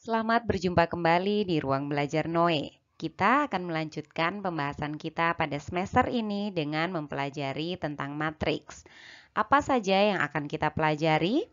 Selamat berjumpa kembali di Ruang Belajar Noe. Kita akan melanjutkan pembahasan kita pada semester ini dengan mempelajari tentang matriks. Apa saja yang akan kita pelajari?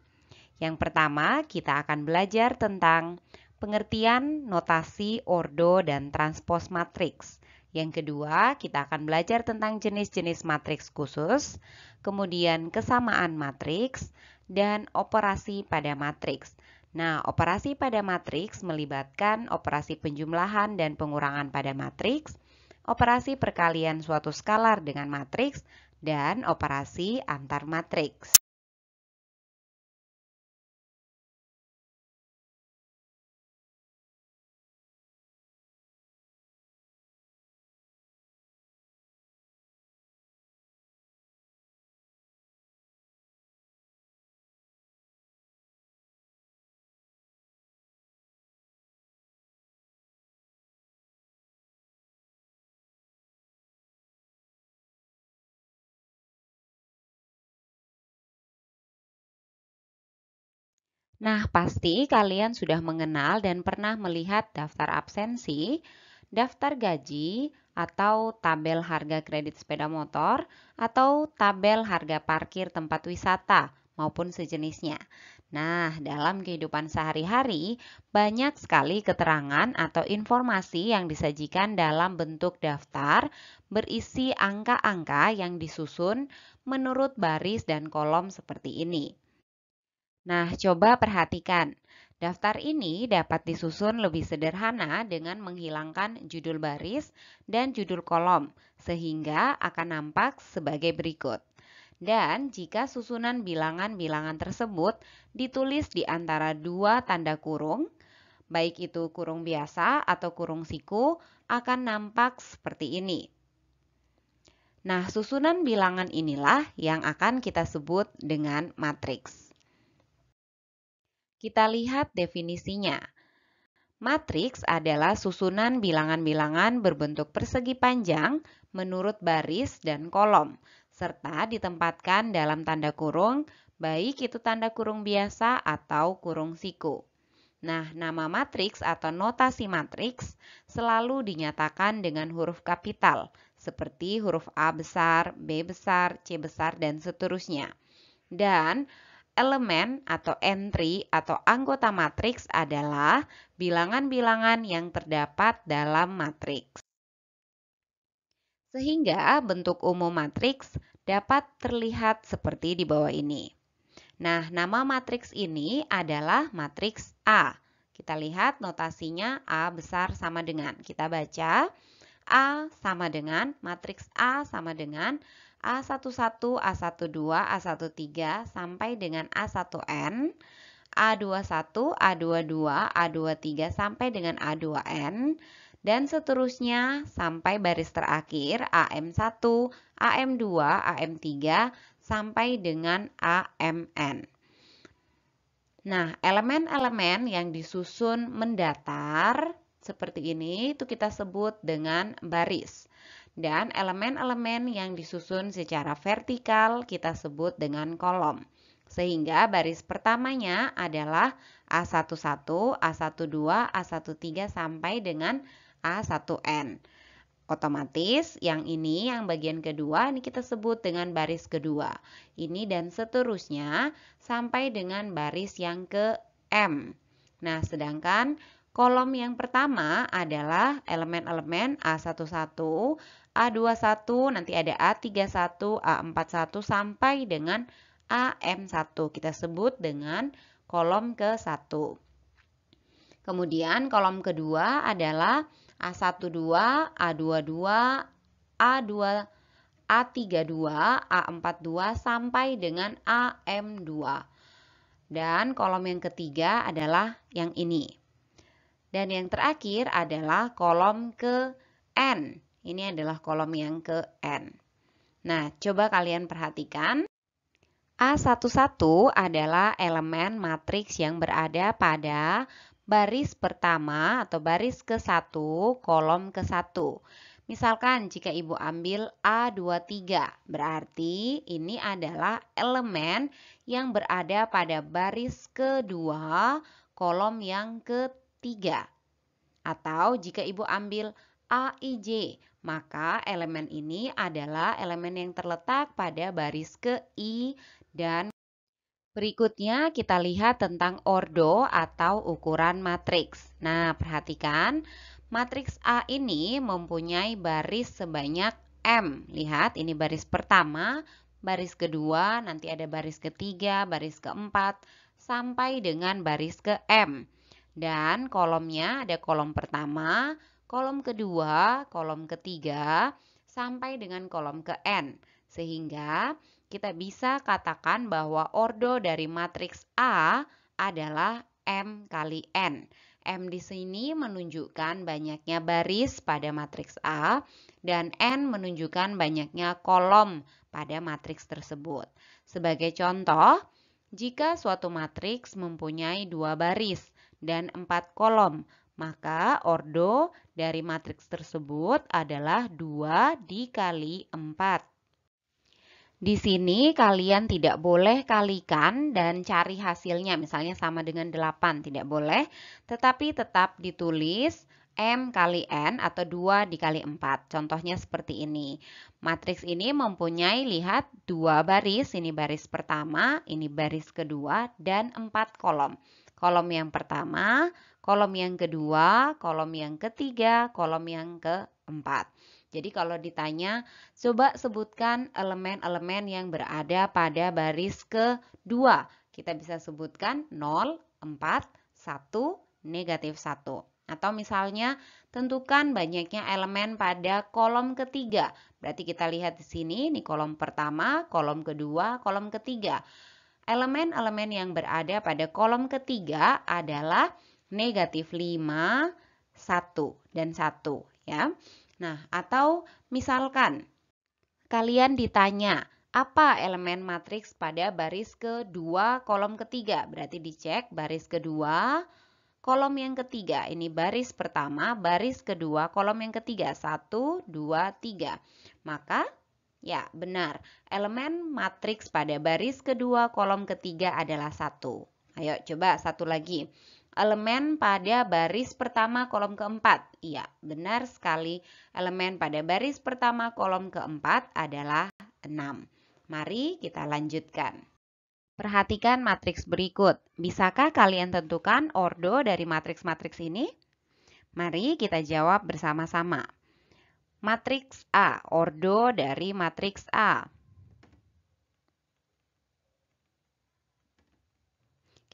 Yang pertama, kita akan belajar tentang pengertian notasi ordo dan transpos matriks. Yang kedua, kita akan belajar tentang jenis-jenis matriks khusus, kemudian kesamaan matriks, dan operasi pada matriks. Nah, operasi pada matriks melibatkan operasi penjumlahan dan pengurangan pada matriks, operasi perkalian suatu skalar dengan matriks, dan operasi antar matriks. Nah, pasti kalian sudah mengenal dan pernah melihat daftar absensi, daftar gaji, atau tabel harga kredit sepeda motor, atau tabel harga parkir tempat wisata, maupun sejenisnya. Nah, dalam kehidupan sehari-hari, banyak sekali keterangan atau informasi yang disajikan dalam bentuk daftar berisi angka-angka yang disusun menurut baris dan kolom seperti ini. Nah, coba perhatikan. Daftar ini dapat disusun lebih sederhana dengan menghilangkan judul baris dan judul kolom, sehingga akan nampak sebagai berikut. Dan jika susunan bilangan-bilangan tersebut ditulis di antara dua tanda kurung, baik itu kurung biasa atau kurung siku, akan nampak seperti ini. Nah, susunan bilangan inilah yang akan kita sebut dengan matriks. Kita lihat definisinya. Matriks adalah susunan bilangan-bilangan berbentuk persegi panjang menurut baris dan kolom, serta ditempatkan dalam tanda kurung, baik itu tanda kurung biasa atau kurung siku. Nah, nama matriks atau notasi matriks selalu dinyatakan dengan huruf kapital, seperti huruf A besar, B besar, C besar, dan seterusnya. Dan elemen atau entry atau anggota matriks adalah bilangan-bilangan yang terdapat dalam matriks. Sehingga bentuk umum matriks dapat terlihat seperti di bawah ini. Nah, nama matriks ini adalah matriks A. Kita lihat notasinya A besar sama dengan. Kita baca A sama dengan, matriks A sama dengan A11, A12, A13 sampai dengan A1N, A21, A22, A23 sampai dengan A2N, dan seterusnya sampai baris terakhir AM1, AM2, AM3 sampai dengan AMN. Nah, elemen-elemen yang disusun mendatar seperti ini itu kita sebut dengan baris. Dan elemen-elemen yang disusun secara vertikal kita sebut dengan kolom. Sehingga baris pertamanya adalah A11, A12, A13 sampai dengan A1N. Otomatis yang ini, yang bagian kedua, ini kita sebut dengan baris kedua. Ini dan seterusnya sampai dengan baris yang ke M. Nah, sedangkan kolom yang pertama adalah elemen-elemen A11, A21, nanti ada A31, A41 sampai dengan AM1. Kita sebut dengan kolom ke-1. Kemudian kolom kedua adalah A12, A22, A2, A32, A42 sampai dengan AM2. Dan kolom yang ketiga adalah yang ini. Dan yang terakhir adalah kolom ke N. Ini adalah kolom yang ke N. Nah, coba kalian perhatikan. A11 adalah elemen matriks yang berada pada baris pertama atau baris ke-1, kolom ke-1. Misalkan jika Ibu ambil A23, berarti ini adalah elemen yang berada pada baris kedua, kolom yang ke 3. Atau jika Ibu ambil AIJ, maka elemen ini adalah elemen yang terletak pada baris ke-I dan berikutnya kita lihat tentang ordo atau ukuran matriks. Nah, perhatikan matriks A ini mempunyai baris sebanyak M. Lihat, ini baris pertama, baris kedua, nanti ada baris ketiga, baris keempat, sampai dengan baris ke M. Dan kolomnya ada kolom pertama, kolom kedua, kolom ketiga, sampai dengan kolom ke N. Sehingga kita bisa katakan bahwa ordo dari matriks A adalah M kali N. M di sini menunjukkan banyaknya baris pada matriks A dan N menunjukkan banyaknya kolom pada matriks tersebut. Sebagai contoh, jika suatu matriks mempunyai 2 baris dan 4 kolom, maka ordo dari matriks tersebut adalah 2 dikali 4. Di sini kalian tidak boleh kalikan dan cari hasilnya, misalnya sama dengan 8, tidak boleh, tetapi tetap ditulis M kali N atau 2 dikali 4. Contohnya seperti ini. Matriks ini mempunyai, lihat, 2 baris, ini baris pertama, ini baris kedua, dan 4 kolom. Kolom yang pertama, kolom yang kedua, kolom yang ketiga, kolom yang keempat. Jadi kalau ditanya, coba sebutkan elemen-elemen yang berada pada baris kedua. Kita bisa sebutkan 0, 4, 1, negatif 1. Atau misalnya, tentukan banyaknya elemen pada kolom ketiga. Berarti kita lihat di sini, ini kolom pertama, kolom kedua, kolom ketiga. Elemen-elemen yang berada pada kolom ketiga adalah negatif 5, 1, dan 1. Ya. Nah, atau misalkan kalian ditanya apa elemen matriks pada baris kedua kolom ketiga. Berarti dicek baris kedua, kolom yang ketiga. Ini baris pertama, baris kedua, kolom yang ketiga. 1, 2, 3. Maka, ya benar, elemen matriks pada baris kedua kolom ketiga adalah 1. Ayo coba satu lagi. Elemen pada baris pertama kolom keempat. Iya, benar sekali. Elemen pada baris pertama kolom keempat adalah 6. Mari kita lanjutkan. Perhatikan matriks berikut. Bisakah kalian tentukan ordo dari matriks-matriks ini? Mari kita jawab bersama-sama. Matriks A, ordo dari matriks A.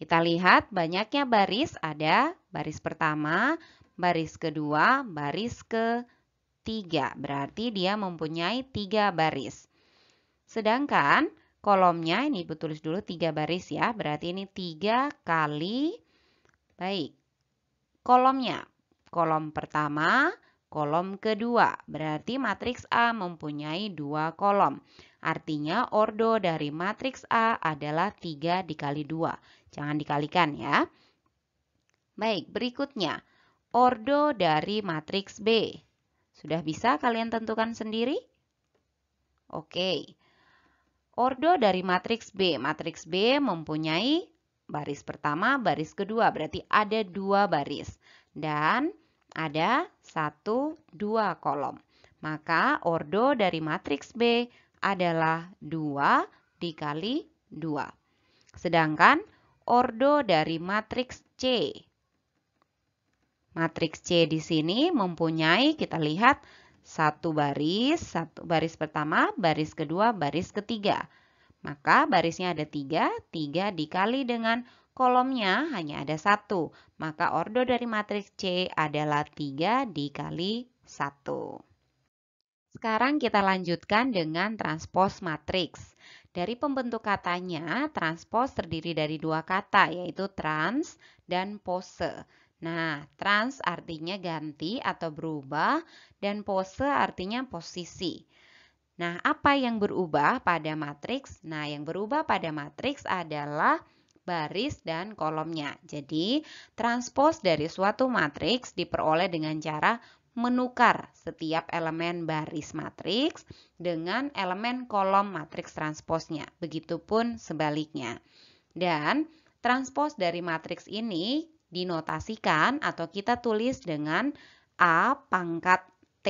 Kita lihat banyaknya baris, ada baris pertama, baris kedua, baris ketiga. Berarti dia mempunyai 3 baris. Sedangkan kolomnya, ini Ibu tulis dulu 3 baris ya. Berarti ini 3 kali, baik, kolomnya. Kolom pertama, kolom kedua. Berarti matriks A mempunyai 2 kolom. Artinya ordo dari matriks A adalah 3 dikali 2. Jangan dikalikan ya. Baik, berikutnya. Ordo dari matriks B. Sudah bisa kalian tentukan sendiri? Oke. Ordo dari matriks B. Matriks B mempunyai baris pertama, baris kedua. Berarti ada 2 baris. Dan ada 1, 2 kolom. Maka ordo dari matriks B adalah 2 dikali 2. Sedangkan ordo dari matriks C. Matriks C di sini mempunyai, kita lihat, 1 baris pertama, baris kedua, baris ketiga. Maka barisnya ada 3, 3 dikali dengan kolomnya hanya ada 1. Maka ordo dari matriks C adalah 3 dikali 1. Sekarang kita lanjutkan dengan transpos matriks. Dari pembentuk katanya, transpos terdiri dari 2 kata, yaitu trans dan pose. Nah, trans artinya ganti atau berubah, dan pose artinya posisi. Nah, apa yang berubah pada matriks? Nah, yang berubah pada matriks adalah baris dan kolomnya. Jadi, transpos dari suatu matriks diperoleh dengan cara menukar setiap elemen baris matriks dengan elemen kolom matriks transposnya. Begitupun sebaliknya. Dan transpos dari matriks ini dinotasikan atau kita tulis dengan A pangkat T,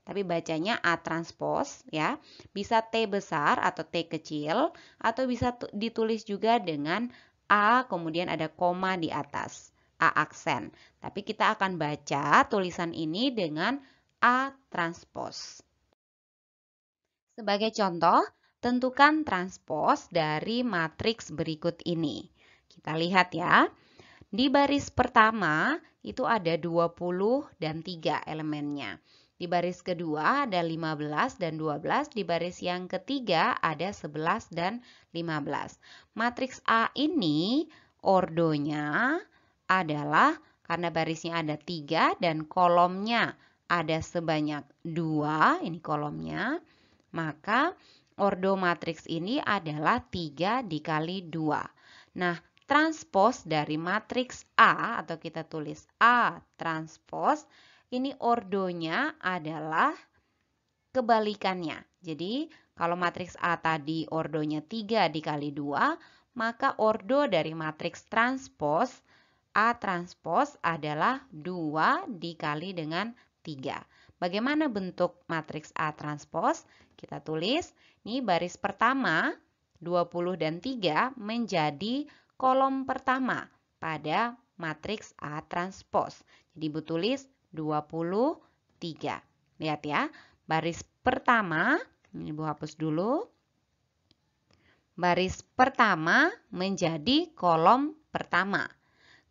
tapi bacanya A transpose ya. Bisa T besar atau T kecil, atau bisa ditulis juga dengan A kemudian ada koma di atas, A aksen. Tapi kita akan baca tulisan ini dengan A transpose. Sebagai contoh, tentukan transpose dari matriks berikut ini. Kita lihat ya. Di baris pertama itu ada 20 dan 3 elemennya. Di baris kedua ada 15 dan 12. Di baris yang ketiga ada 11 dan 15. Matriks A ini ordonya adalah karena barisnya ada 3 dan kolomnya ada sebanyak 2, ini kolomnya, maka ordo matriks ini adalah 3 dikali 2. Nah, transpose dari matriks A atau kita tulis A transpose, ini ordonya adalah kebalikannya. Jadi, kalau matriks A tadi ordonya 3 dikali 2, maka ordo dari matriks transpose A transpose adalah 2 dikali dengan 3. Bagaimana bentuk matriks A transpose? Kita tulis, ini baris pertama 20 dan 3 menjadi kolom pertama pada matriks A transpose. Jadi Ibu tulis 23. Lihat ya, baris pertama, ini Ibu hapus dulu. Baris pertama menjadi kolom pertama.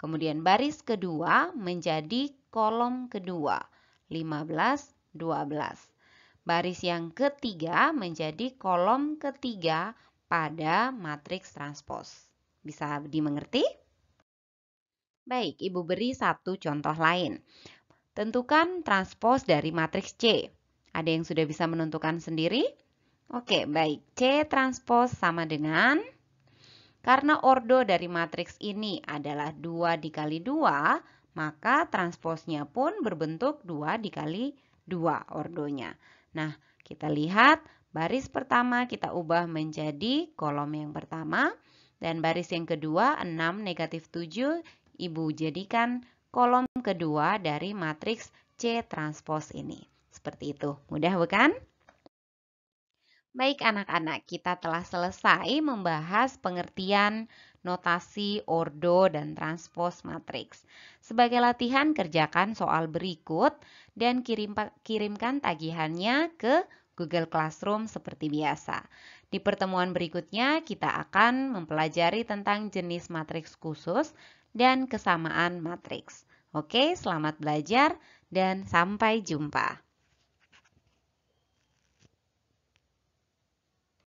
Kemudian baris kedua menjadi kolom kedua. 15, 12. Baris yang ketiga menjadi kolom ketiga pada matriks transpose. Bisa dimengerti? Baik, Ibu beri satu contoh lain. Tentukan transpose dari matriks C. Ada yang sudah bisa menentukan sendiri? Oke, baik. C transpose sama dengan, karena ordo dari matriks ini adalah 2 dikali 2, maka transposnya pun berbentuk 2 dikali 2 ordonya. Nah, kita lihat baris pertama kita ubah menjadi kolom yang pertama. Dan baris yang kedua 6 negatif 7 Ibu jadikan kolom kedua dari matriks C transpose ini. Seperti itu. Mudah bukan? Baik anak-anak, kita telah selesai membahas pengertian notasi ordo dan transpose matriks. Sebagai latihan, kerjakan soal berikut dan kirimkan tagihannya ke Google Classroom seperti biasa. Di pertemuan berikutnya, kita akan mempelajari tentang jenis matriks khusus dan kesamaan matriks. Oke, selamat belajar dan sampai jumpa.